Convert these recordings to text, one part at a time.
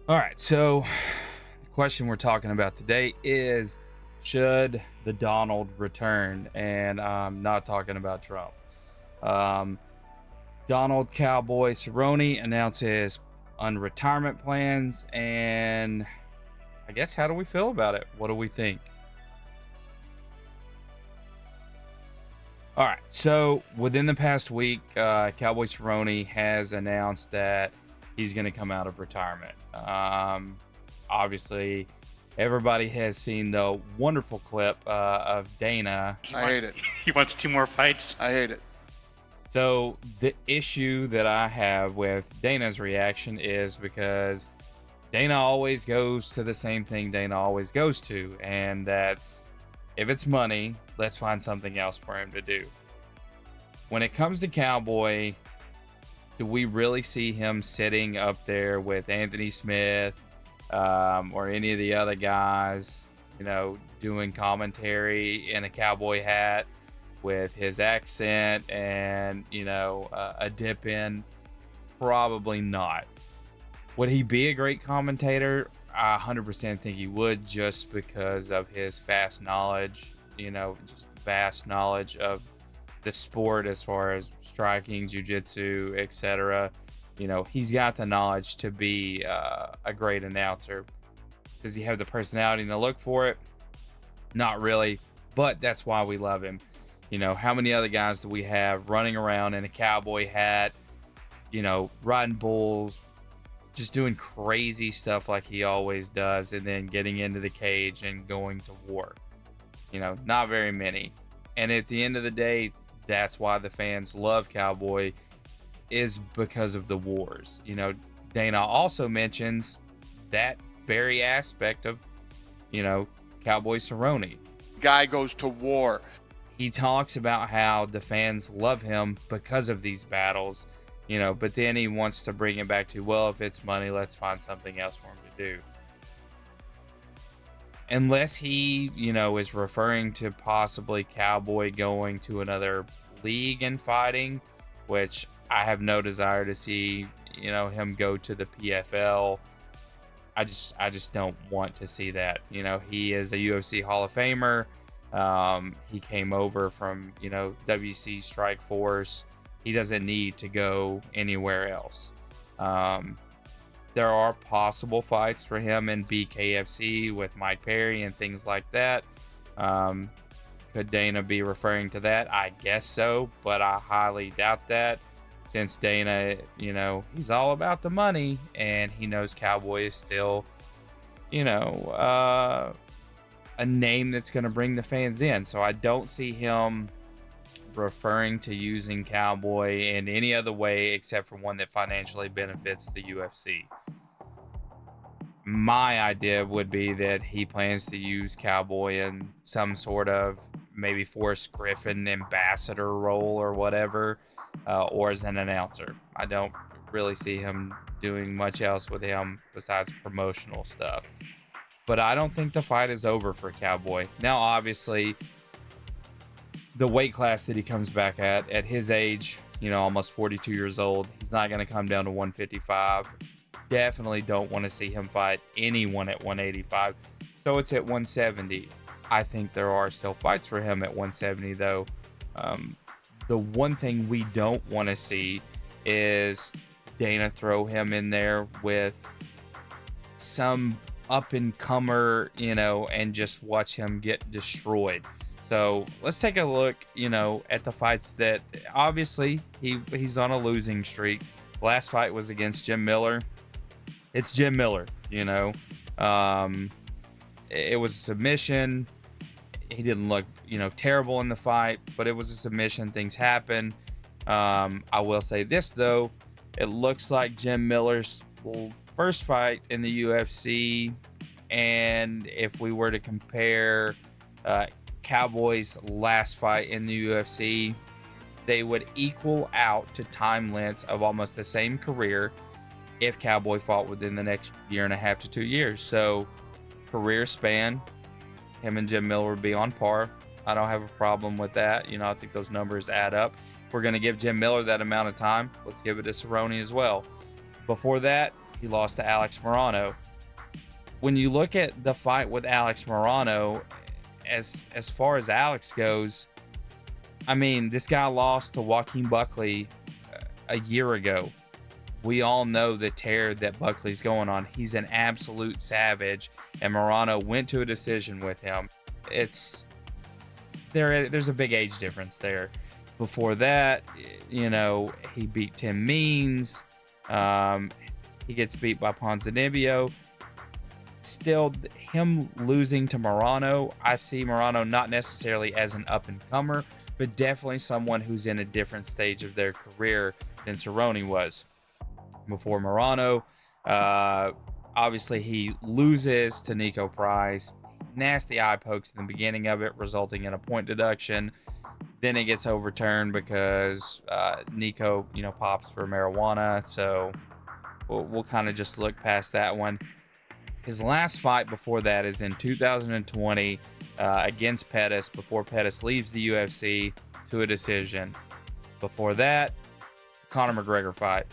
All right, so the question we're talking about today is, should the Donald return? And I'm not talking about Trump. Um, Donald Cowboy Cerrone announces unretirement plans, and I guess how do we feel about it? What do we think? All right, so within the past week, Cowboy Cerrone has announced that he's going to come out of retirement. Obviously, everybody has seen the wonderful clip of Dana. He I wants hate it. he wants two more fights. I hate it. So the issue that I have with Dana's reaction is because Dana always goes to the same thing Dana always goes to, and that's if it's money, let's find something else for him to do. When it comes to Cowboy, do we really see him sitting up there with Anthony Smith or any of the other guys, doing commentary in a cowboy hat with his accent and, a dip in? Probably not. Would he be a great commentator? I 100% think he would, just because of his vast knowledge, just vast knowledge of the sport as far as striking, jujitsu, etc. He's got the knowledge to be a great announcer. Does he have the personality and the look for it? Not really, but that's why we love him. How many other guys do we have running around in a cowboy hat, riding bulls, just doing crazy stuff like he always does, and then getting into the cage and going to war? Not very many. And at the end of the day, that's why the fans love Cowboy, is because of the wars. Dana also mentions that very aspect of, Cowboy Cerrone. Guy goes to war. He talks about how the fans love him because of these battles, but then he wants to bring it back to, well, if it's money, let's find something else for him to do. Unless he, is referring to possibly Cowboy going to another league and fighting, which I have no desire to see, him go to the PFL. I just don't want to see that. He is a UFC Hall of Famer. He came over from, WC Strike Force. He doesn't need to go anywhere else. There are possible fights for him in BKFC with Mike Perry and things like that. Could Dana be referring to that? I guess so, but I highly doubt that, since Dana, he's all about the money, and he knows Cowboy is still, a name that's going to bring the fans in. So I don't see him referring to using Cowboy in any other way except for one that financially benefits the UFC. My idea would be that he plans to use Cowboy in some sort of maybe Forrest Griffin ambassador role or whatever, or as an announcer. I don't really see him doing much else with him besides promotional stuff. But I don't think the fight is over for Cowboy. Now, obviously, the weight class that he comes back at his age, almost 42 years old, he's not going to come down to 155. Definitely don't want to see him fight anyone at 185. So it's at 170. I think there are still fights for him at 170, though. The one thing we don't want to see is Dana throw him in there with some up-and-comer, and just watch him get destroyed. So let's take a look, at the fights that obviously he's on a losing streak. Last fight was against Jim Miller. It's Jim Miller, it was a submission. He didn't look, terrible in the fight, but it was a submission. Things happen. I will say this, though. It looks like Jim Miller's first fight in the UFC, and if we were to compare Cowboy's last fight in the UFC, they would equal out to time lengths of almost the same career if Cowboy fought within the next year and a half to 2 years. So career span, him and Jim Miller would be on par. I don't have a problem with that. I think those numbers add up. If we're going to give Jim Miller that amount of time, let's give it to Cerrone as well. Before that, he lost to Alex Morano. When you look at the fight with Alex Morano, as far as Alex goes, I mean, this guy lost to Joaquin Buckley a year ago. We all know the tear that Buckley's going on. He's an absolute savage, and Morano went to a decision with him. There's a big age difference there. Before that, he beat Tim Means. He gets beat by Ponzinibbio. Still, him losing to Morano, I see Morano not necessarily as an up-and-comer, but definitely someone who's in a different stage of their career than Cerrone was. Before Morano, obviously he loses to Nico Price. Nasty eye pokes in the beginning of it, resulting in a point deduction. Then it gets overturned because Nico, pops for marijuana. So we'll kind of just look past that one. His last fight before that is in 2020 against Pettis, before Pettis leaves the UFC to a decision. Before that, Conor McGregor fight.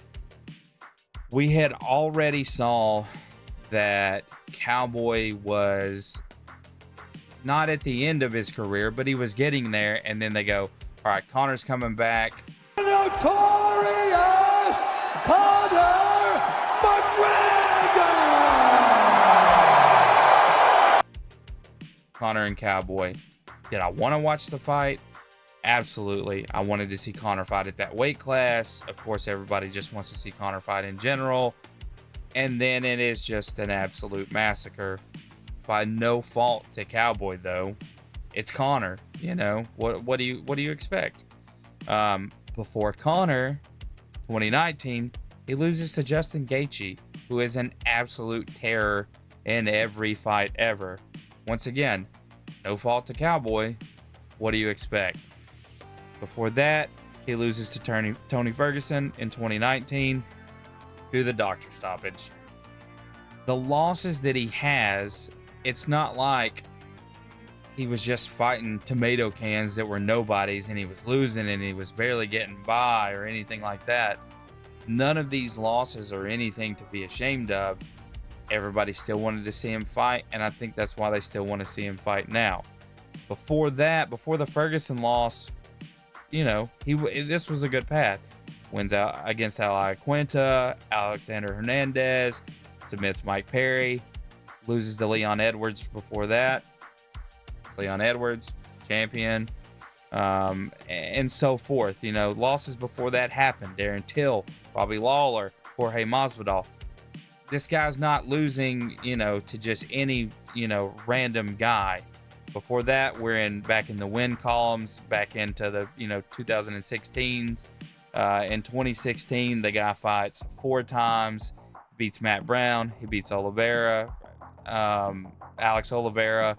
We had already saw that Cowboy was not at the end of his career, but he was getting there. And then they go, all right, Conor's coming back. Notorious Conor McGregor! Conor and Cowboy. Did I want to watch the fight? Absolutely. I wanted to see Conor fight at that weight class. Of course, everybody just wants to see Conor fight in general. And then it is just an absolute massacre. By no fault to Cowboy, though. It's Conor. What do you expect? Before Conor, 2019, he loses to Justin Gaethje, who is an absolute terror in every fight ever. Once again, no fault to Cowboy. What do you expect? Before that, he loses to Tony Ferguson in 2019 due to the doctor stoppage. The losses that he has, it's not like he was just fighting tomato cans that were nobodies and he was losing and he was barely getting by or anything like that. None of these losses are anything to be ashamed of. Everybody still wanted to see him fight, and I think that's why they still want to see him fight now. Before that, before the Ferguson loss, this was a good path. Wins out against Ali Quinta, Alexander Hernandez, submits Mike Perry, loses to Leon Edwards before that. Leon Edwards, champion, and so forth. Losses before that happened. Darren Till, Bobby Lawler, Jorge Masvidal. This guy's not losing, to just any, random guy. Before that, we're back in the win columns, back into the 2016s. In 2016, the guy fights 4 times, beats Matt Brown, he beats Oliveira, Alex Oliveira,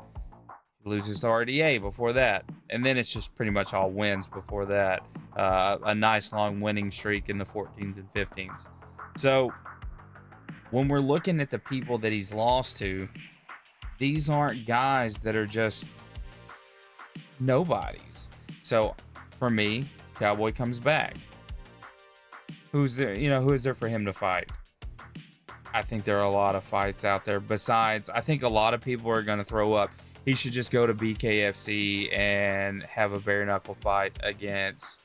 loses to RDA before that, and then it's just pretty much all wins before that. A nice long winning streak in the 14s and 15s. So when we're looking at the people that he's lost to, these aren't guys that are just nobodies. So for me, Cowboy comes back. Who's there? Who is there for him to fight? I think there are a lot of fights out there. Besides, I think a lot of people are going to throw up, he should just go to BKFC and have a bare knuckle fight against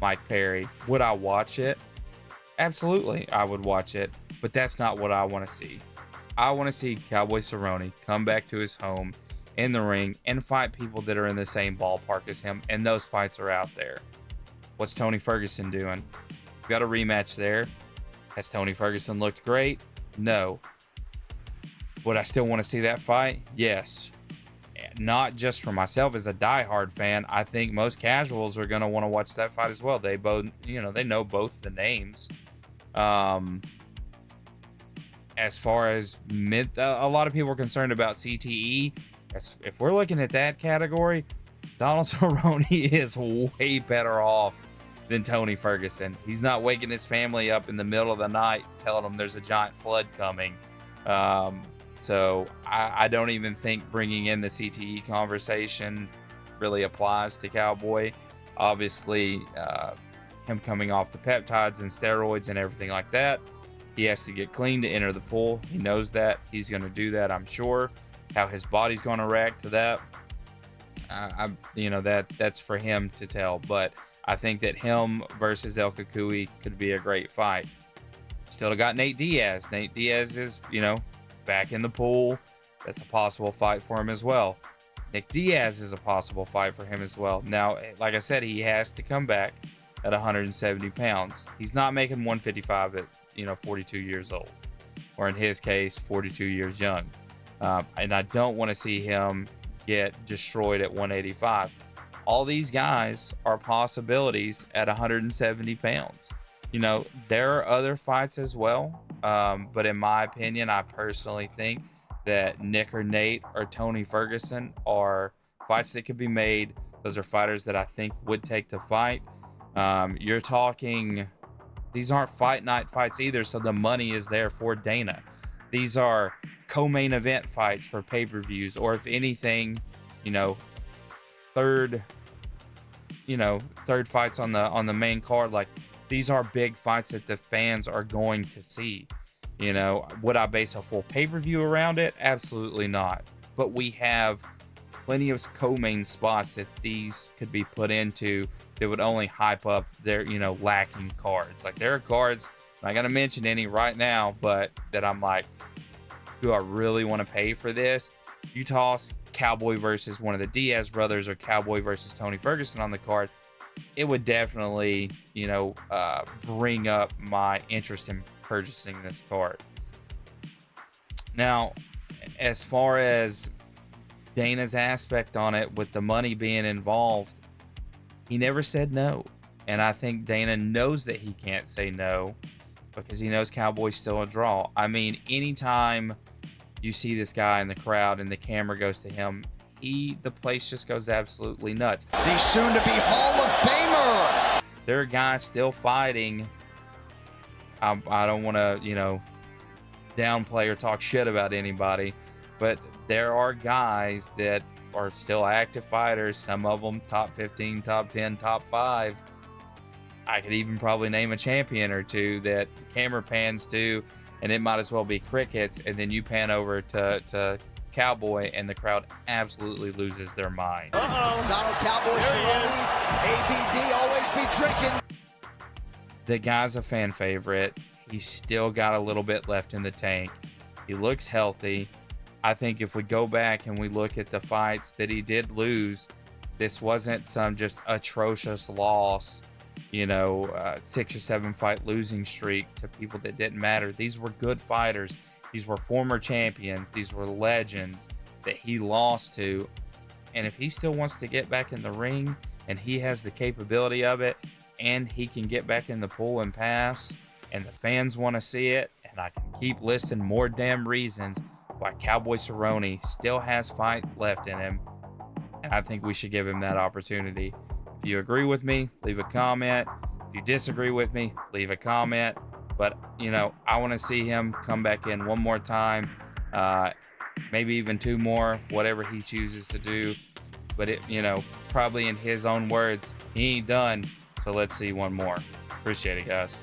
Mike Perry. Would I watch it? Absolutely, I would watch it. But that's not what I want to see. I want to see Cowboy Cerrone come back to his home in the ring and fight people that are in the same ballpark as him, and those fights are out there. What's Tony Ferguson doing? We've got a rematch there. Has Tony Ferguson looked great? No. Would I still want to see that fight? Yes. Not just for myself as a diehard fan. I think most casuals are going to want to watch that fight as well. They both, they know both the names. As far as a lot of people are concerned about CTE. If we're looking at that category, Donald Cerrone is way better off than Tony Ferguson. He's not waking his family up in the middle of the night telling them there's a giant flood coming. So I don't even think bringing in the CTE conversation really applies to Cowboy. Obviously, him coming off the peptides and steroids and everything like that, He has to get clean to enter the pool. He knows that. He's going to do that, I'm sure. How his body's going to react to that, that's for him to tell. But I think that him versus El Cucuy could be a great fight. Still got Nate Diaz. Nate Diaz is, back in the pool. That's a possible fight for him as well. Nick Diaz is a possible fight for him as well. Now, like I said, he has to come back at 170 pounds. He's not making 155 at 42 years old, or in his case 42 years young, and I don't want to see him get destroyed at 185. All these guys are possibilities at 170 pounds. There are other fights as well, but in my opinion, I personally think that Nick or Nate or Tony Ferguson are fights that could be made. Those are fighters that I think would take to fight. You're talking, these aren't fight night fights either, so the money is there for Dana. These are co-main event fights for pay-per-views, or if anything, third fights on the main card. Like, these are big fights that the fans are going to see. Would I base a full pay-per-view around it? Absolutely not. But we have plenty of co-main spots that these could be put into that would only hype up their, lacking cards. Like, there are cards, I'm not going to mention any right now, but that I'm like, do I really want to pay for this? You toss Cowboy versus one of the Diaz brothers or Cowboy versus Tony Ferguson on the card, it would definitely, bring up my interest in purchasing this card. Now, as far as Dana's aspect on it, with the money being involved, he never said no. And I think Dana knows that he can't say no, because he knows Cowboy's still a draw. I mean, anytime you see this guy in the crowd and the camera goes to him, the place just goes absolutely nuts. The soon-to-be Hall of Famer. There are guys still fighting. I don't want to, downplay or talk shit about anybody, but there are guys that are still active fighters. Some of them top 15, top 10, top 5. I could even probably name a champion or two that the camera pans to, and it might as well be crickets, and then you pan over to Cowboy and the crowd absolutely loses their mind. Donald Cowboy Cerrone, ABD, always be drinking. The guy's a fan favorite. He's still got a little bit left in the tank. He looks healthy. I think if we go back and we look at the fights that he did lose, this wasn't some just atrocious loss, 6 or 7 fight losing streak to people that didn't matter. These were good fighters. These were former champions. These were legends that he lost to. And if he still wants to get back in the ring and he has the capability of it, and he can get back in the pool and pass, and the fans want to see it, and I can keep listing more damn reasons why Cowboy Cerrone still has fight left in him, and I think we should give him that opportunity. If you agree with me, leave a comment. If you disagree with me, leave a comment. But, I want to see him come back in one more time, maybe even 2 more, whatever he chooses to do. But probably in his own words, he ain't done. So let's see one more. Appreciate it, guys.